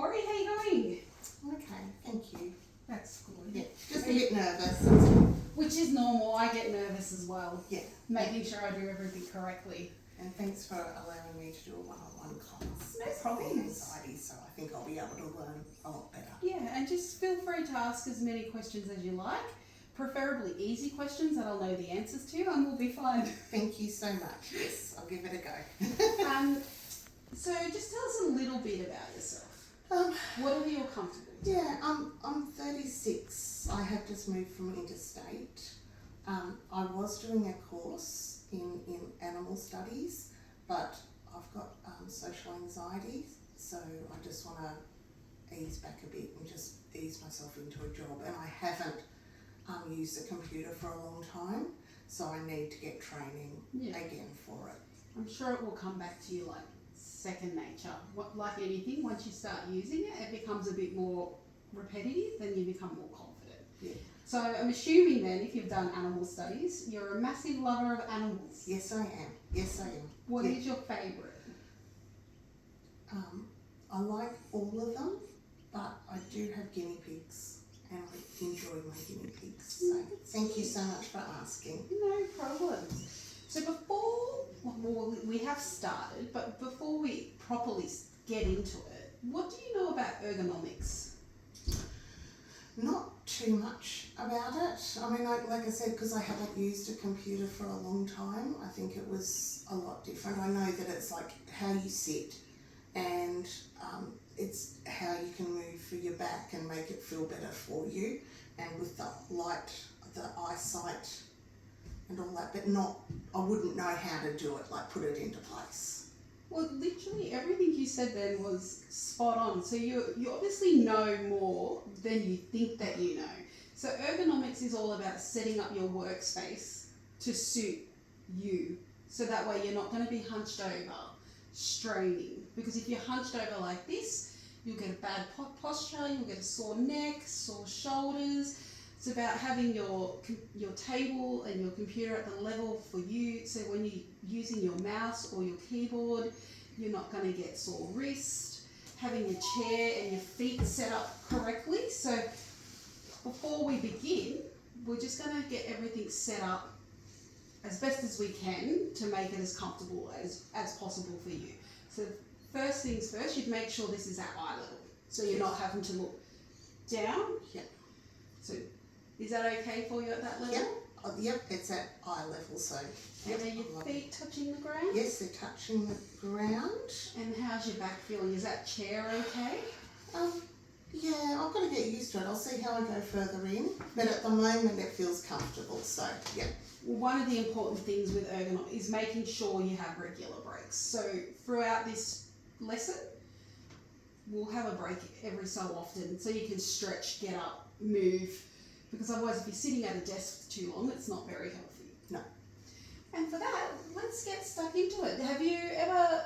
Corey, how you going? Okay, thank you. That's good. Yeah, just a bit nervous. Which is normal. I get nervous as well. Yeah. Making sure I do everything correctly. And thanks for allowing me to do a one-on-one class. No problem. Anxiety, so I think I'll be able to learn a lot better. Yeah, and just feel free to ask as many questions as you like. Preferably easy questions that I'll know the answers to, and we'll be fine. Thank you so much. Yes, I'll give it a go. So just tell us a little bit about yourself. Whatever you're comfortable with. Yeah, I'm 36. I have just moved from interstate. I was doing a course in animal studies, but I've got social anxiety, so I just want to ease back a bit and just ease myself into a job. And I haven't used a computer for a long time, so I need to get training again for it. I'm sure it will come back to you like second nature. Like anything, once you start using it, it becomes a bit more repetitive, then you become more confident. Yeah. So I'm assuming then, if you've done animal studies, you're a massive lover of animals. Yes, I am. Yes, I am. What is your favourite? I like all of them, but I do have guinea pigs, and I enjoy my guinea pigs. So thank you so much for asking. No problem. So well, we have started, but before we properly get into it, what do you know about ergonomics? Not too much about it. I mean, like I said, because I haven't used a computer for a long time, I think it was a lot different. I know that it's like how you sit, and it's how you can move for your back and make it feel better for you, and with the light, the eyesight and all that, but I wouldn't know how to do it, like put it into place. Well, literally everything you said then was spot on. So you obviously know more than you think that you know. So ergonomics is all about setting up your workspace to suit you. So that way you're not going to be hunched over, straining. Because if you're hunched over like this, you'll get a bad posture, you'll get a sore neck, sore shoulders. It's about having your table and your computer at the level for you, so when you're using your mouse or your keyboard, you're not going to get sore wrist. Having your chair and your feet set up correctly. So before we begin, we're just going to get everything set up as best as we can to make it as comfortable as possible for you. So first things first, you'd make sure this is at eye level, so you're not having to look down. Yeah. So is that okay for you at that level? Yep, yep, it's at eye level, so. And are your feet touching the ground? Yes, they're touching the ground. And how's your back feeling? Is that chair okay? Yeah, I've got to get used to it. I'll see how I go further in, but at the moment it feels comfortable, so yeah. Well, one of the important things with ergonomics is making sure you have regular breaks. So throughout this lesson, we'll have a break every so often so you can stretch, get up, move. Because otherwise, if you're sitting at a desk for too long, it's not very healthy. No. And for that, let's get stuck into it. Have you ever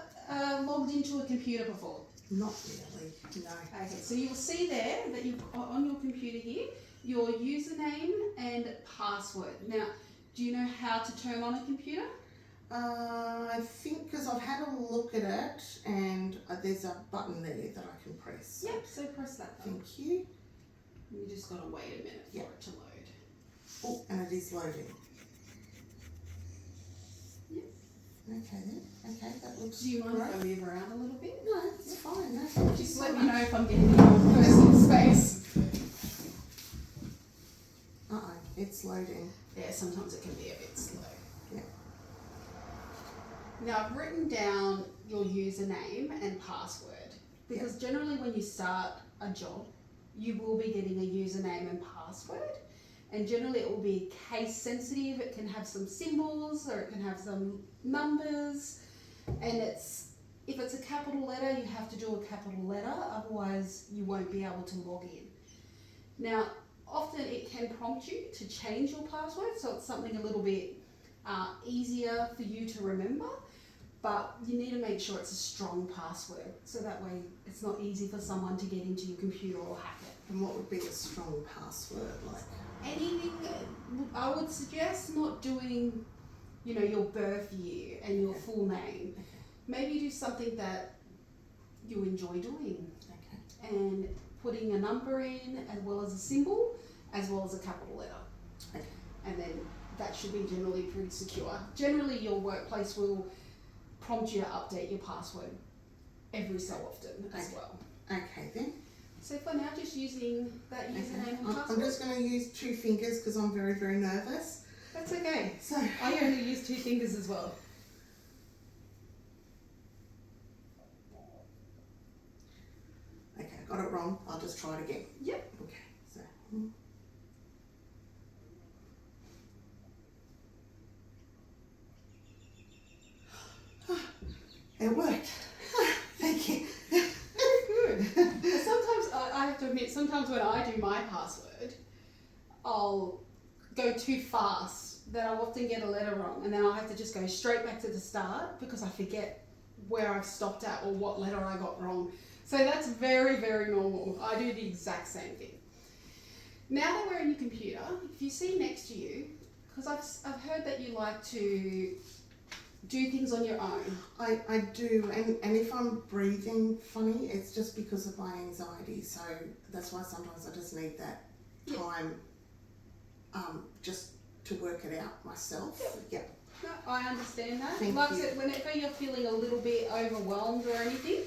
logged into a computer before? Not really, no. Okay, so you'll see there that you've on your computer here, your username and password. Now, do you know how to turn on a computer? I think because I've had a look at it, and there's a button there that I can press. Yep, so press that button. Thank you. You just got to wait a minute for it to load. Oh, and it is loading. Yep. Okay then. Okay, that looks Do you mind great. if I move around a little bit? No, it's fine. No, thank you Just so let me much. know if I'm getting in your personal space. It's loading. Yeah, sometimes it can be a bit slow. Yeah. Now I've written down your username and password because generally when you start a job, you will be getting a username and password, and generally it will be case sensitive. It can have some symbols or it can have some numbers, and if it's a capital letter, you have to do a capital letter, otherwise you won't be able to log in. Now often it can prompt you to change your password, so it's something a little bit easier for you to remember, but you need to make sure it's a strong password, so that way it's not easy for someone to get into your computer or hack it. And what would be a strong password like? Anything, I would suggest not doing, your birth year and your full name. Okay. Maybe do something that you enjoy doing. Okay. and putting a number in as well as a symbol as well as a capital letter. Okay. And then that should be generally pretty secure. Generally your workplace will prompt you to update your password every so often as well. Okay then. So for now, just using that username and I'm password. just going to use 2 fingers because I'm very, very nervous. That's okay. So I only use 2 fingers as well. okay, I got it wrong. I'll just try it again. Yep. Okay, so. It worked. Thank you. Good. Sometimes, I have to admit, sometimes when I do my password, I'll go too fast that I'll often get a letter wrong, and then I'll have to just go straight back to the start because I forget where I've stopped at or what letter I got wrong. So that's very, very normal. I do the exact same thing. Now that we're in your computer, if you see next to you, because I've heard that you like to do things on your own. I do, and if I'm breathing funny, it's just because of my anxiety. So that's why sometimes I just need that time, just to work it out myself. Yeah. No, I understand that. Thank Like I you. said, whenever you're feeling a little bit overwhelmed or anything,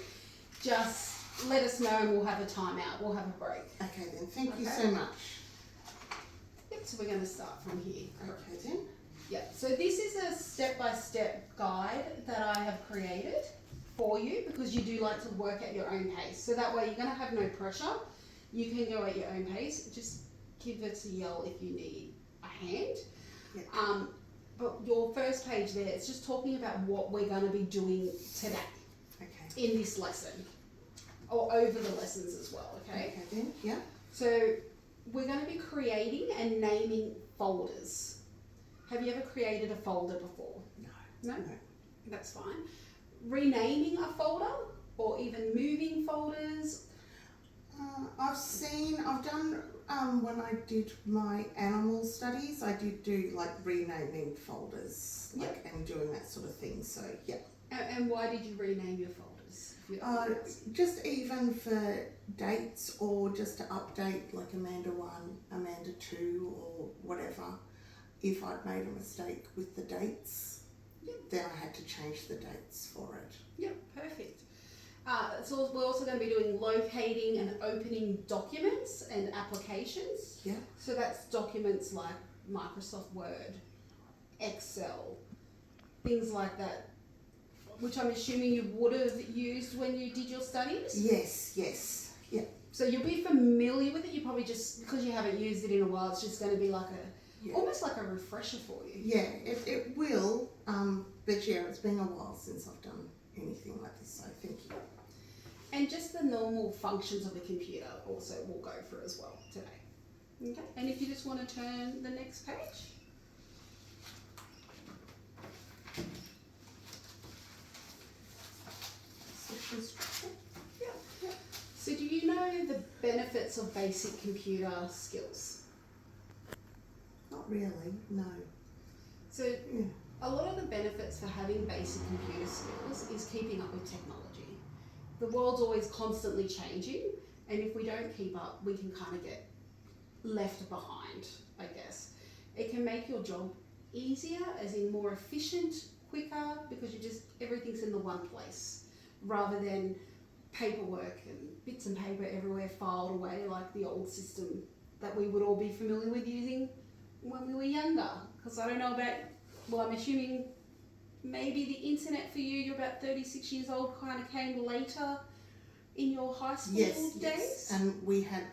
just let us know and we'll have a timeout. We'll have a break. Okay then. Thank you Okay. so much. Yep. So we're going to start from here. Okay then. Yeah, so this is a step-by-step guide that I have created for you because you do like to work at your own pace. So that way you're going to have no pressure. You can go at your own pace. Just give us a yell if you need a hand. Yeah. But your first page there, it's just talking about what we're going to be doing today Okay. in this lesson or over the lessons as well, okay? Okay then. Yeah. So we're going to be creating and naming folders. Have you ever created a folder before? No. No? That's fine. Renaming a folder or even moving folders? I've done, when I did my animal studies, I did do like renaming folders, like, and doing that sort of thing. So yeah. And why did you rename your folders? If you don't mind asking? Just even for dates or just to update like Amanda 1, Amanda 2 or whatever. If I'd made a mistake with the dates, then I had to change the dates for it. Yep, perfect. So we're also going to be doing locating and opening documents and applications. Yeah. So that's documents like Microsoft Word, Excel, things like that, which I'm assuming you would have used when you did your studies. Yes, yes, yeah. So you'll be familiar with it. You probably just, because you haven't used it in a while, it's just going to be like almost like a refresher for you. Yeah, it will, but yeah, it's been a while since I've done anything like this, so thank you. And just the normal functions of a computer also we'll go through as well today. Okay, and if you just want to turn the next page. Yeah. So do you know the benefits of basic computer skills? Not really, no. So Yeah. a lot of the benefits for having basic computer skills is keeping up with technology. The world's always constantly changing, and if we don't keep up, we can kind of get left behind, I guess. It can make your job easier, as in more efficient, quicker, because everything's in the one place, rather than paperwork and bits and paper everywhere filed away like the old system that we would all be familiar with using when we were younger. Because I don't know about, well, I'm assuming maybe the internet for you, you're about 36 years old, kind of came later in your high school days? Yes, and we had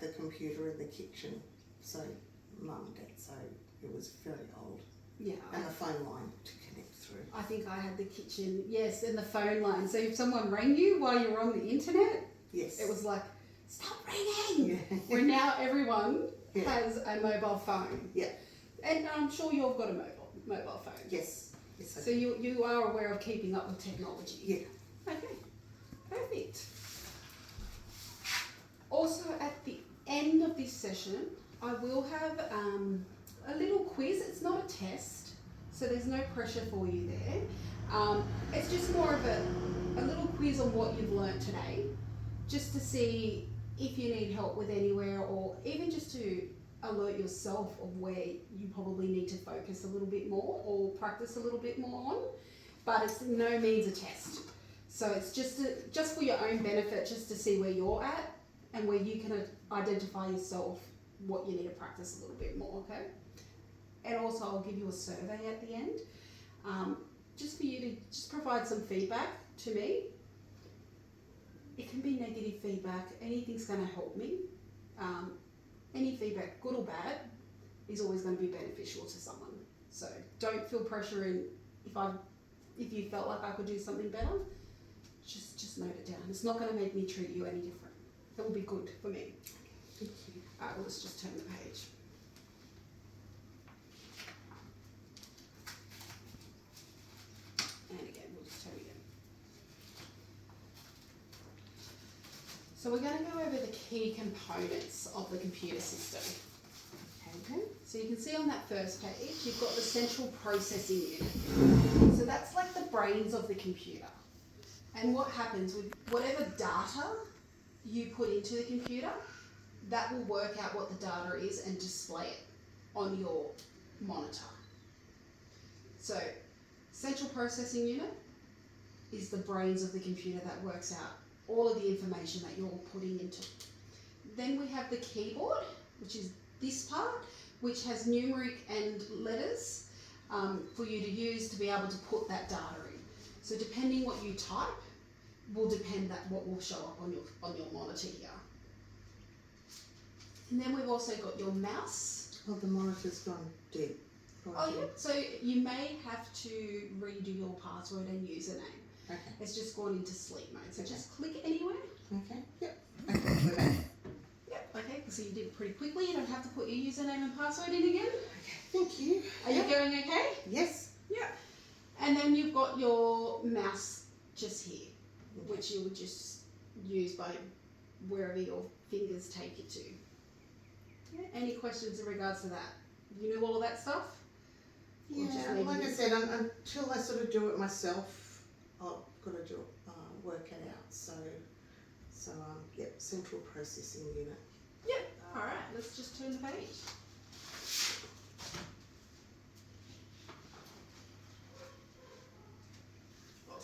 the computer in the kitchen, so Mum and Dad, so it was very old. Yeah. And the phone line to connect through. I think I had the kitchen, yes, and the phone line. So if someone rang you while you were on the internet, Yes. it was like, stop ringing! Yeah. Where now everyone Yeah. has a mobile phone. Yeah. And I'm sure you've got a mobile phone. Yes. Yes. I So you are aware of keeping up with technology. Yeah. Okay, perfect. Also, at the end of this session, I will have a little quiz. It's not a test, so there's no pressure for you there. It's just more of a little quiz on what you've learnt today. just to see if you need help with anywhere, or even just to alert yourself of where you probably need to focus a little bit more or practice a little bit more on. But it's no means a test. So it's just for your own benefit, just to see where you're at and where you can identify yourself what you need to practice a little bit more, okay? And also I'll give you a survey at the end, just for you to just provide some feedback to me. It can be negative feedback, anything's going to help me. Any feedback, good or bad, is always going to be beneficial to someone. So don't feel pressure in, if you felt like I could do something better, just note it down. It's not going to make me treat you any different. It will be good for me. Thank you. Alright, let's just turn the page. And again, we'll just turn again. So we're going to go over the key components of the computer system. Okay, so you can see on that first page, you've got the central processing unit. So that's like the brains of the computer. And what happens with whatever data you put into the computer, that will work out what the data is and display it on your monitor. So, central processing unit is the brains of the computer that works out all of the information that you're putting into it. Then we have the keyboard, which is this part, which has numeric and letters for you to use to be able to put that data in. So depending what you type will depend that what will show up on your monitor here. And then we've also got your mouse. Oh, the monitor's gone dead. Oh yeah, so you may have to redo your password and username. Okay. It's just gone into sleep mode, so Okay. just click anywhere. Okay. Yep. Okay. We're back. Yep, okay, so you did it pretty quickly. You don't have to put your username and password in again. Okay. Thank you. Are you going okay? Yes. Yeah. And then you've got your mouse just here, Okay. which you would just use by wherever your fingers take you to. Yeah. Any questions in regards to that? You know all of that stuff? Or just Yeah, maybe like I you- said, until I sort of do it myself, I've got to do work it out. So yep, central processing unit. Yep. All right, let's just turn the page.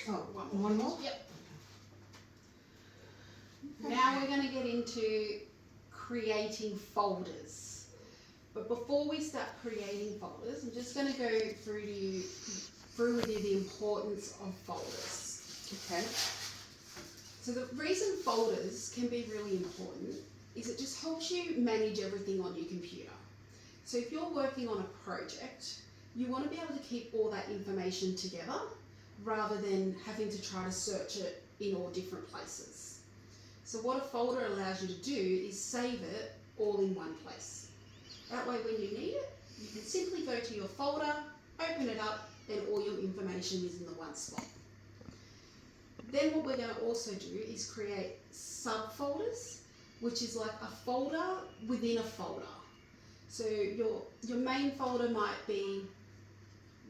Oh, One more. more? Yep. Now we're going to get into creating folders. But before we start creating folders, I'm just going to go through with you the importance of folders. Okay. So the reason folders can be really important is it just helps you manage everything on your computer. So if you're working on a project, you want to be able to keep all that information together rather than having to try to search it in all different places. So what a folder allows you to do is save it all in one place. That way when you need it, you can simply go to your folder, open it up, and all your information is in the one spot. Then what we're going to also do is create subfolders, which is like a folder within a folder. So your main folder might be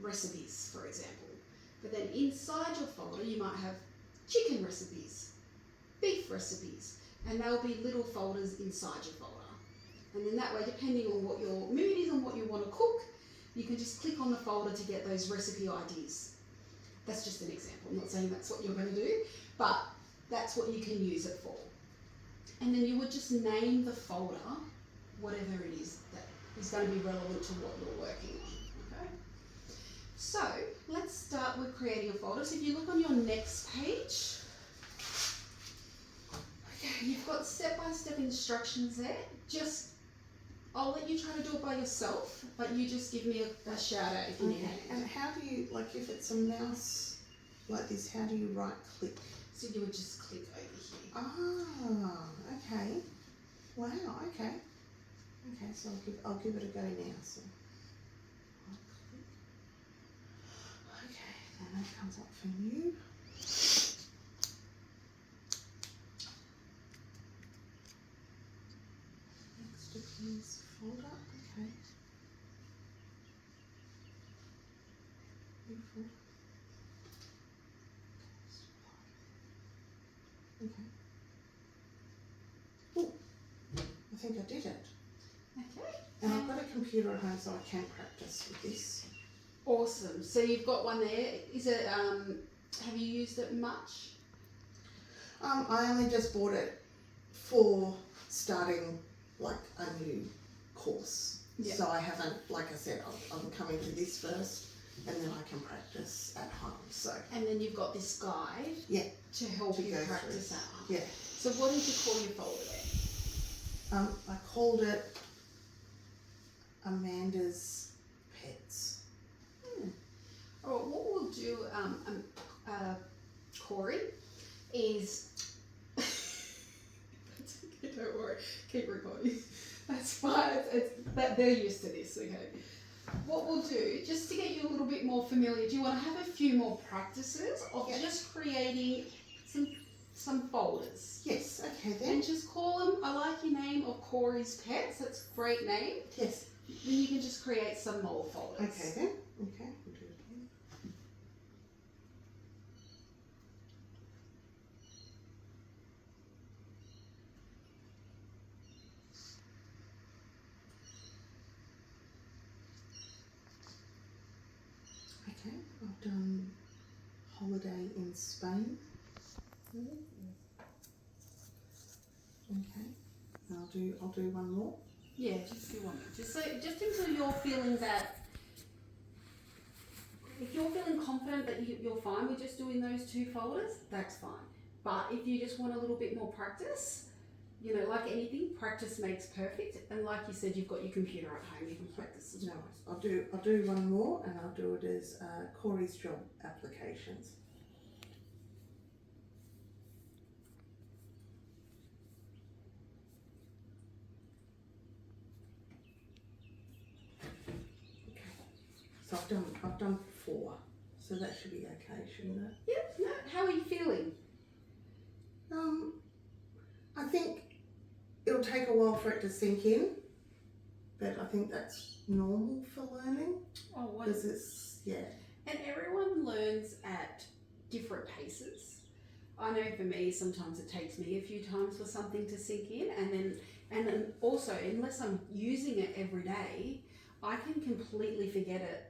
recipes, for example. But then inside your folder, you might have chicken recipes, beef recipes, and they'll be little folders inside your folder. And then that way, depending on what your mood is and what you want to cook, you can just click on the folder to get those recipe ideas. That's just an example. I'm not saying that's what you're going to do, but that's what you can use it for. And then you would just name the folder, whatever it is that is going to be relevant to what you're working on. Okay? So let's start with creating a folder. So if you look on your next page, okay, you've got step-by-step instructions there. I'll let you try to do it by yourself, but you just give me a shout out if you need Okay. help. And how do you, like if it's a mouse like this, how do you right click? So you would just click over here. Ah, okay. Wow, okay. Okay, so I'll give it a go now. So right click. Okay, then that comes up for new. Next appears folder, okay. New folder. Okay. think I did it. Okay. And I've got a computer at home so I can practice with this. Awesome. So you've got one there. Is it, have you used it much? I only just bought it for starting like a new course. Yeah. So I haven't, like I said, I'm coming to this first and then I can practice at home. So And then you've got this guide yeah, to help to you go practice through. at home. Yeah. So what did you call your folder there? I called it Amanda's Pets. All right, what we'll do, Corey, is that's okay, don't worry, keep recording. That's fine. That they're used to this. Okay. What we'll do, just to get you a little bit more familiar, do you want to have a few more practices of just creating some folders? Yes, okay then. And just call them. I like your name of Corey's Pets. That's a great name. Yes. Then you can just create some more folders. Okay then. Okay, we'll do it again. Okay, I've done holiday in Spain. Okay, and I'll do one more. Yeah, just do one. Just until you're feeling that. If you're feeling confident that you're fine with just doing those two folders, that's fine. But if you just want a little bit more practice, you know, like anything, practice makes perfect. And like you said, you've got your computer at home, you can practice as No, well. I'll do one more, and I'll do it as Corey's job applications. So I've done 4, so that should be okay, shouldn't it? Yep. No, how are you feeling? I think it'll take a while for it to sink in, but I think that's normal for learning Oh, wonderful. because it's And everyone learns at different paces. I know for me, sometimes it takes me a few times for something to sink in, and then also, unless I'm using it every day, I can completely forget it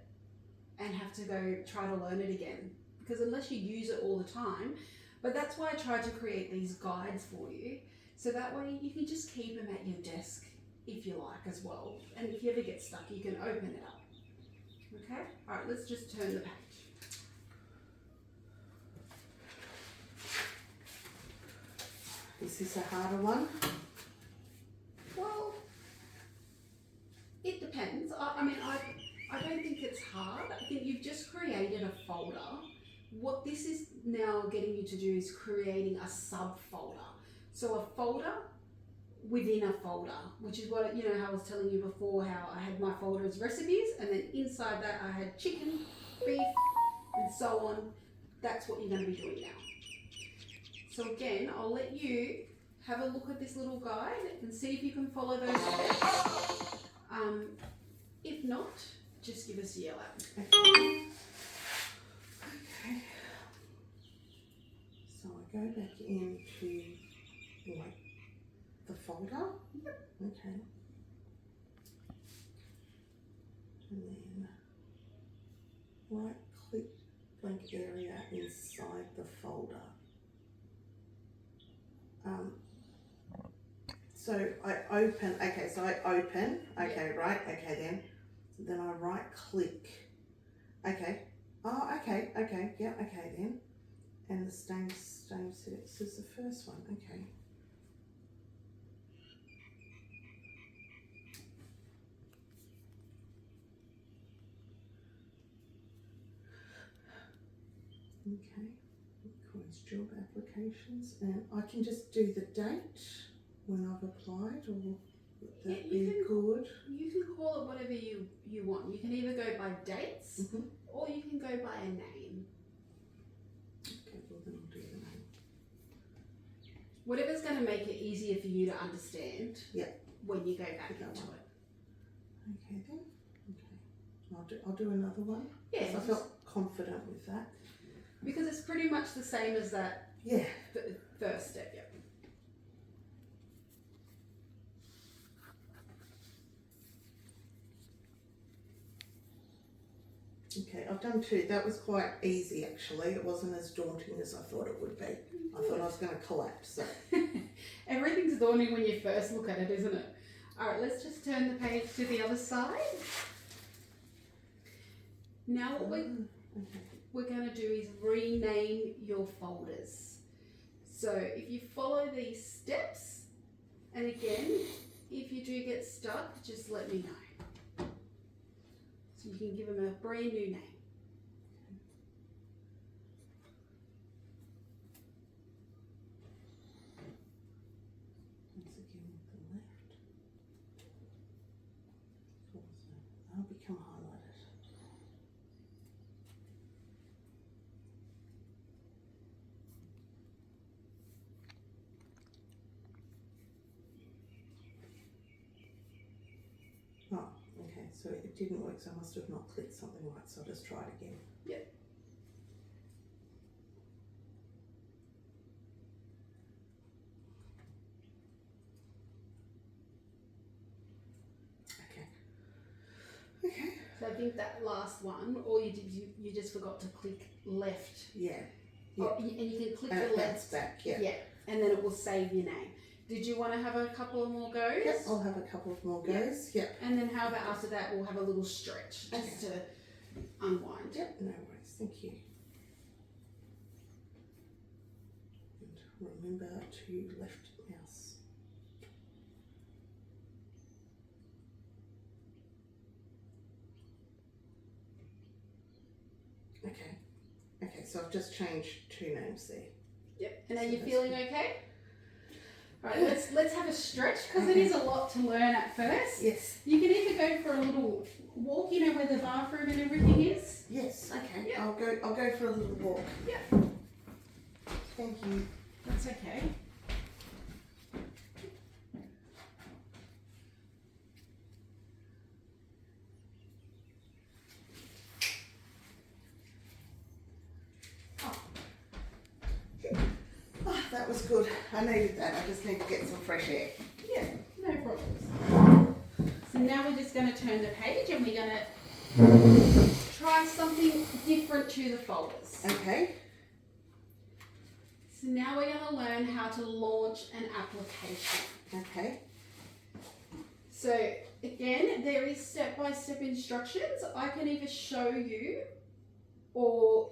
and have to go try to learn it again. Because unless you use it all the time, but that's why I tried to create these guides for you, so that way you can just keep them at your desk if you like as well. And if you ever get stuck, you can open it up. Okay? Alright, let's just turn the page. Is this a harder one? Well, it depends. I mean, I don't think it's hard. I think you've just created a folder. What this is now getting you to do is creating a subfolder. So a folder within a folder, which is what, you know, how I was telling you before, how I had my folder as recipes, and then inside that I had chicken, beef, and so on. That's what you're going to be doing now. So again, I'll let you have a look at this little guide and see if you can follow those steps. If not, just give us a yell out. Okay. So I go back into like the folder. Yep. Okay. And then right click blank area inside the folder. So I open, okay, okay, right, okay then I right click, okay, oh, okay, yeah, okay then, and the same settings as the first one, okay. Okay, Corey's job applications, and I can just do the date when I've applied, or would that be good? You can call it whatever you want. You can either go by dates, Mm-hmm. or you can go by a name. Okay, well then I'll do the name. Whatever's going to make it easier for you to understand. Yeah. When you go back That into one. it. Okay then. Okay. I'll do another one. Yeah. I felt confident with that. Because it's pretty much the same as that Yeah. first step. Yep. Okay, I've done 2. That was quite easy actually. It wasn't as daunting as I thought it would be. I thought I was going to collapse. So. Everything's daunting when you first look at it, isn't it? Alright, let's just turn the page to the other side. Now what we're going to do is rename your folders. So if you follow these steps, and again, if you do get stuck, just let me know. So you can give them a brand new name. Once again with the left. I'll become highlighted. Oh, okay, so it didn't work, so I must have not clicked something right, so I'll just try it again. Yep. Okay. So I think that last one, all you did, you just forgot to click left. Yeah. Oh, and you can click And the it left. bounced back, yeah. Yeah, and then it will save your name. Did you want to have a couple of more goes? Yep, I'll have a couple of more goes. Yep. And then how about after that we'll have a little stretch just to unwind. Yep, no worries, thank you. And remember to left mouse. Okay. Okay, so I've just changed 2 names there. Yep. And are So you that's feeling good. okay? Alright, let's have a stretch because it is a lot to learn at first. Yes. You can either go for a little walk, you know where the bathroom and everything is. Yes, okay. Yeah. I'll go for a little walk. Yeah. Thank you. That's okay. Oh, that was good. I needed that. I just need to get some fresh air. Yeah, no problems. So now we're just going to turn the page and we're going to try something different to the folders. Okay. So now we're going to learn how to launch an application. Okay. So again, there is step-by-step instructions. I can either show you, or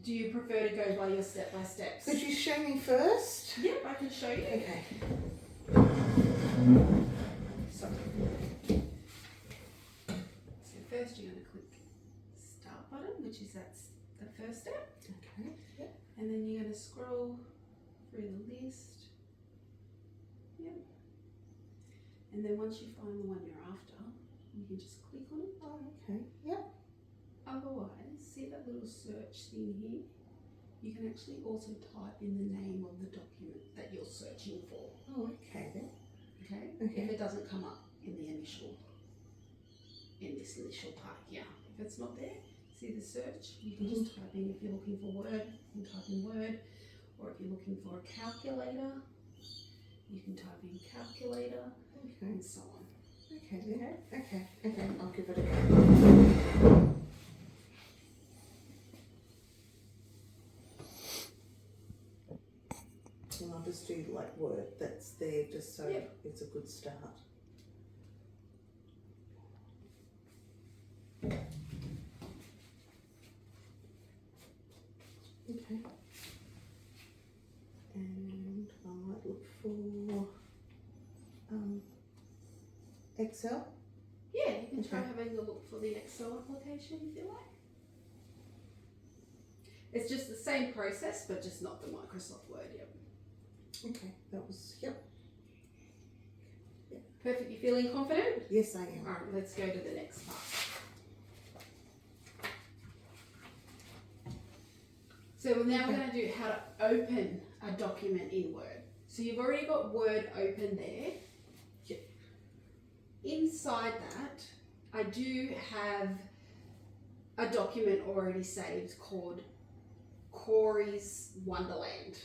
do you prefer to go by your step-by-steps? Could you show me first? Yep, I can show you. Okay. So first you're going to click the start button, which is that's the first step. Okay. Yep. And then you're going to scroll through the list. Yep. And then once you find the one you're after, you can just click on it. Oh, okay. Yep. Otherwise, see that little search thing here? You can actually also type in the name of the document that you're searching for. Oh, okay then. Okay? Okay. If it doesn't come up in this initial part here. If it's not there, see the search, you can just type in, if you're looking for Word, you can type in Word, or if you're looking for a calculator, you can type in calculator, Okay. and so on. Okay then. Okay? Okay. Okay. I'll give it a go. And I'll just do like Word that's there just so Yep. it's a good start. Okay. And I might look for Excel. Yeah, you can try Okay. having a look for the Excel application if you like. It's just the same process, but just not the Microsoft Word yet. Okay, that was, yep. Perfect, you feeling confident? Yes, I am. Alright, let's go to the next part. So now we're going to do how to open a document in Word. So you've already got Word open there. Yep. Inside that, I do have a document already saved called Corey's Wonderland.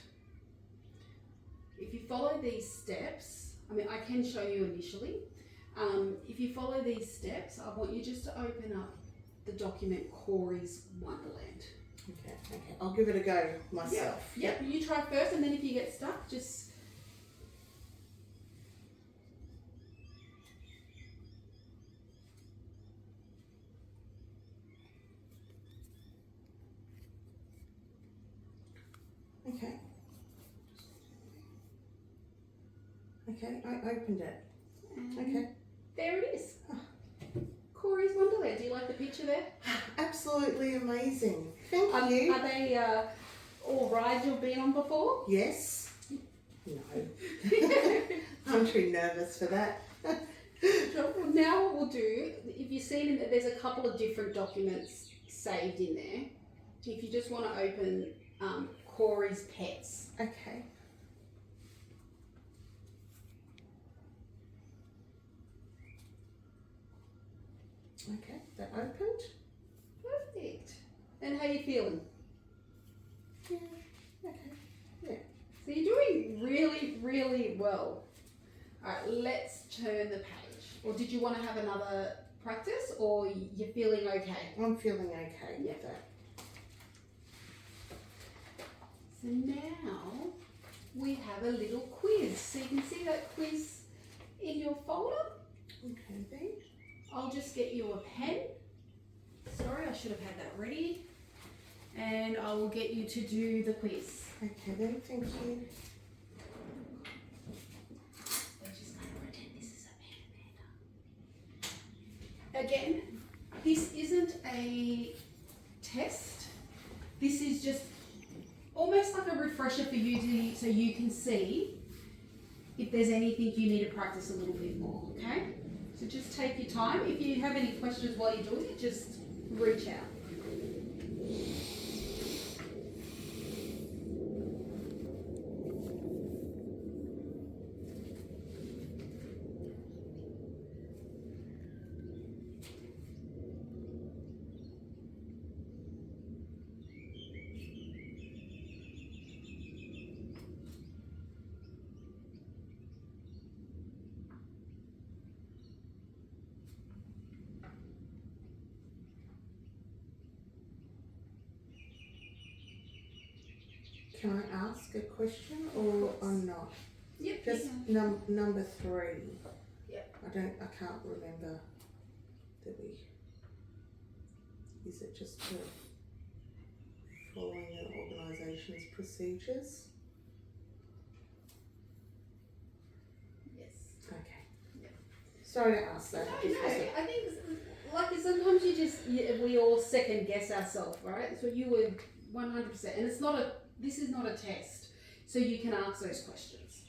If you follow these steps, I mean, I can show you initially. If you follow these steps, I want you just to open up the document Corey's Wonderland. Okay, okay. I'll give it a go myself. Yep, you try first, and then if you get stuck, just... Okay. Okay, I opened it. Okay. There it is. Corey's Wonderland. Do you like the picture there? Absolutely amazing. Thank you. Are they all rides you've been on before? Yes. No. I'm too nervous for that. Well, now what we'll do, if you've seen that there's a couple of different documents saved in there, if you just want to open Corey's Pets. Okay. Okay, that opened. Perfect. And how you feeling? Yeah. Okay. Yeah. So you're doing really, really well. Alright, let's turn the page. Or did you want to have another practice, or you're feeling okay? I'm feeling okay with that. So now we have a little quiz. So you can see that quiz in your folder. Okay, then. I'll just get you a pen. Sorry, I should have had that ready. And I will get you to do the quiz. Okay, then. Thank you. We're just going to pretend this is a panda. Again, this isn't a test. This is just almost like a refresher for you so you can see if there's anything you need to practice a little bit more, okay? So just take your time. If you have any questions while you're doing it, just reach out. Can I ask a question or not? Yep. Just number 3. Yep. I can't remember is it just the following an organisation's procedures? Yes. Okay. Yep. Sorry to ask that. No, I think like sometimes we all second guess ourselves, right? So you would 100%, and this is not a test, so you can ask those questions.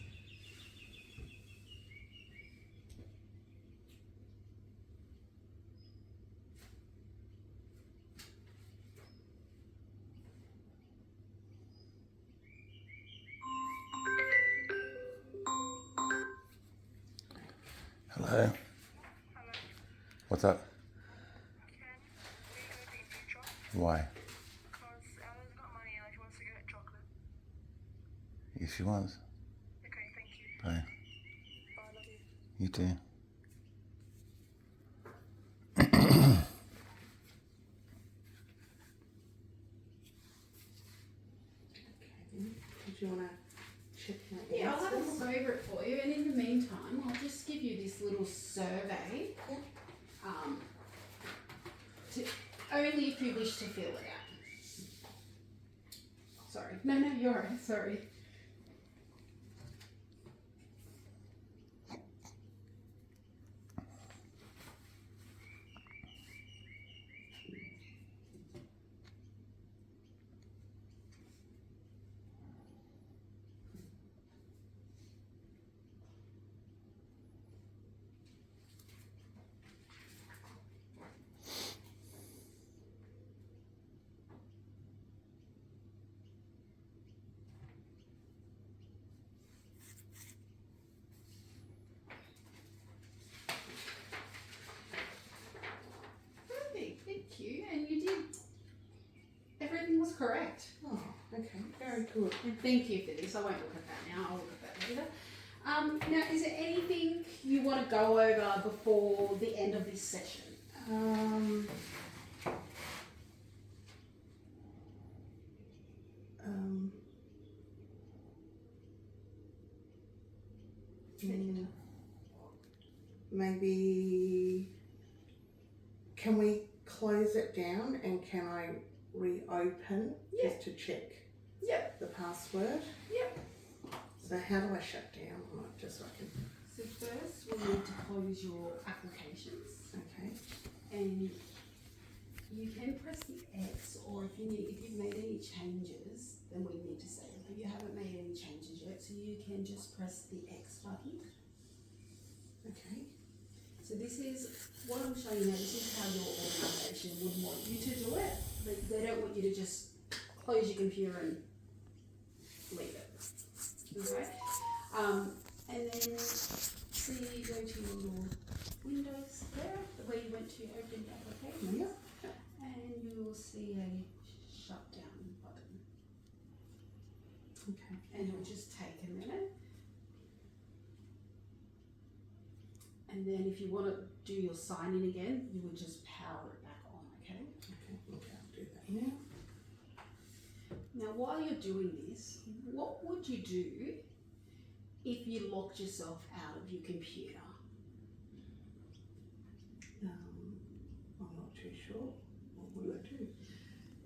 Hello. What's up? Why? Because Ella's got money and she wants to get chocolate. Yes, she was. Okay, thank you. Bye. Bye, I love you. You too. Did you want to check my Yeah, I'll have a answers? look over it for you, and in the meantime, I'll just give you this little survey. Yep. Only if you wish to fill it out. Sorry. No, you're right. Sorry. Perfect. Thank you. And you did. Everything was correct. Oh, okay. Very good. And thank you for this. I won't look at that now. I'll look at that later. Now, is there anything you want to go over before the end of this session? Maybe can we close it down and can I reopen just to check Yep. the password? Yep. So how do I shut down? Just so I can. So first we need to close your applications, Okay. and you can press the X, or if you've made any changes, then we need to save them. But you haven't made any changes yet, so you can just press the X button. Okay. So this is what I'm showing you now. This is how your organisation would want you to do it. They don't want you to just close your computer and leave it. Okay. And then see, go to your Windows there, where you went to open the application, Yep. and you will see a shutdown button. Okay. And it'll just take a minute. And then if you want to do your sign in again, you would just power it back on, okay? Okay, I'll do that now. Now, while you're doing this, what would you do if you locked yourself out of your computer? I'm not too sure. What would I do?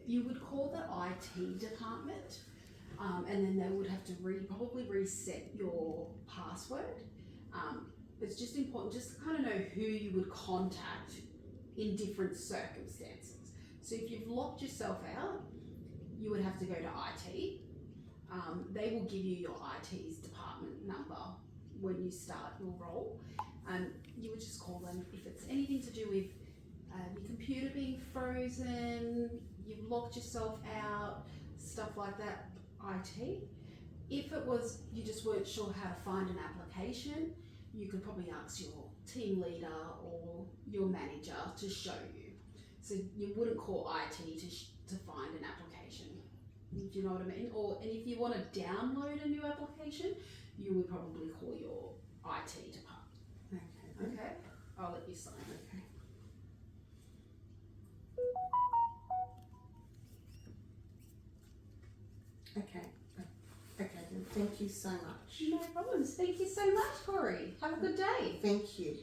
You would call the IT department, and then they would have to probably reset your password. It's just important just to kind of know who you would contact in different circumstances. So if you've locked yourself out, you would have to go to IT. They will give you your IT's department number when you start your role. You would just call them if it's anything to do with your computer being frozen, you've locked yourself out, stuff like that, IT. If it was you just weren't sure how to find an application, you could probably ask your team leader or your manager to show you. So you wouldn't call IT to find an application. Do you know what I mean? And if you want to download a new application, you would probably call your IT department. Okay. Okay? I'll let you sign. Okay. Okay. Okay, then thank you so much. No problems. Thank you so much, Corey. Have a good day. Thank you.